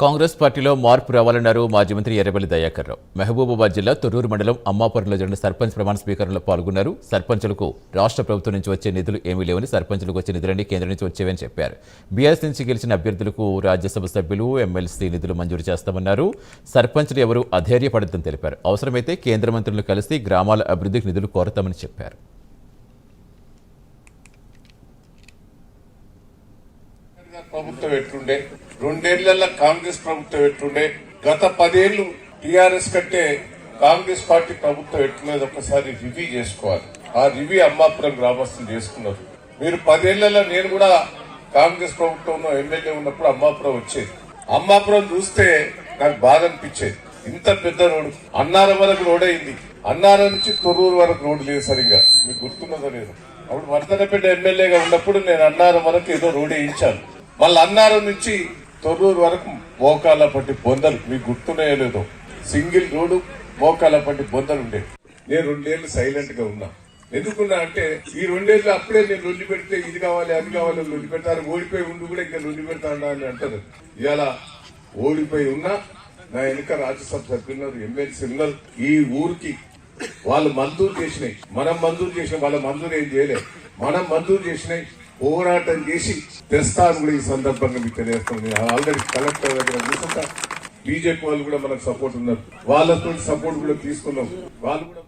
కాంగ్రెస్ పార్టీలో మార్పు రావాలన్నారు మాజీ మంత్రి ఎర్రబెల్లి దయాకర్ రావు. మహబూబాబాద్ జిల్లా తొర్రూరు మండలం అమ్మాపురంలో జరిగిన సర్పంచ్ ప్రమాణ స్వీకారంలో పాల్గొన్నారు. సర్పంచులకు రాష్ట్ర ప్రభుత్వం నుంచి వచ్చే నిధులు ఏమీ లేవని, సర్పంచులకు వచ్చే నిధులన్నీ కేంద్రం నుంచి వచ్చేవని చెప్పారు. బీఆర్ఎస్ నుంచి గెలిచిన అభ్యర్థులకు రాజ్యసభ సభ్యులు, ఎమ్మెల్సీ నిధులు మంజూరు చేస్తామన్నారు. సర్పంచులు ఎవరూ అధైర్యపడద్దని తెలిపారు. అవసరమైతే కేంద్ర మంత్రులను కలిసి గ్రామాల అభివృద్ధికి నిధులు కోరతామని చెప్పారు. ప్రభుత్వం ఎట్లుండే, 2 ఏళ్లలో కాంగ్రెస్ ప్రభుత్వం ఎట్లుండే, గత 10 ఏళ్లు టీఆర్ఎస్ కంటే కాంగ్రెస్ పార్టీ ప్రభుత్వం ఎట్లున్నది ఒకసారి రివ్యూ చేసుకోవాలి. ఆ రివ్యూ అమ్మాపురం గ్రామస్తులు చేసుకున్నారు. మీరు 10 ఏళ్లలో నేను కూడా కాంగ్రెస్ ప్రభుత్వంలో ఎమ్మెల్యే ఉన్నప్పుడు అమ్మాపురం వచ్చేది. అమ్మాపురం చూస్తే నాకు బాధ అనిపించేది. ఇంత పెద్ద రోడ్డు, అన్నారం వరకు రోడ్ అయింది. అన్నారం నుంచి తొర్రూరు వరకు రోడ్డు లేదు సరిగ్గా. మీకు గుర్తున్నదో లేదు? అప్పుడు వర్ధనపేట ఎమ్మెల్యేగా ఉన్నప్పుడు నేను అన్నారం వరకు ఏదో రోడ్ వేయించాను. మళ్ళీ అన్నారం నుంచి తొర్రూరు వరకు మోకాల పట్టి బొందలు, మీకు గుర్తున్నాయో లేదో, సింగిల్ రోడ్డు మోకాల పట్టి బొందలు ఉండేవి. నేను 2 ఏళ్లు సైలెంట్ గా ఉన్నా. ఎందుకున్నా అంటే ఈ 2 ఏళ్లు అప్పుడే నేను లొల్లి పెడితే ఇది కావాలి అది కావాలి లొల్లి పెడతాను, ఓడిపోయి ఉండి కూడా ఇంకా లొల్లి పెడతాను అని అంటారు. ఇలా ఓడిపోయి ఉన్నా నా వెనుక రాజ్యసభ సభ్యులు, ఎమ్మెల్సీ ఉన్నారు. ఈ ఊరికి వాళ్ళు మంజూరు చేసినాయి, మనం మంజూరు చేసినాం. వాళ్ళ మంజూరు ఏం చేయలేదు, మనం మంజూరు చేసినాయి. పోరాటం చేసి తెస్తాను కూడా ఈ సందర్భంగా మీకు తెలియజేస్తాను. ఆల్రెడీ కలెక్టర్ దగ్గర కూర్చుంటా. బీజేపీ వాళ్ళు కూడా మనకు సపోర్ట్ ఉన్నారు, వాళ్ళతో సపోర్ట్ కూడా తీసుకున్నాం. వాళ్ళు కూడా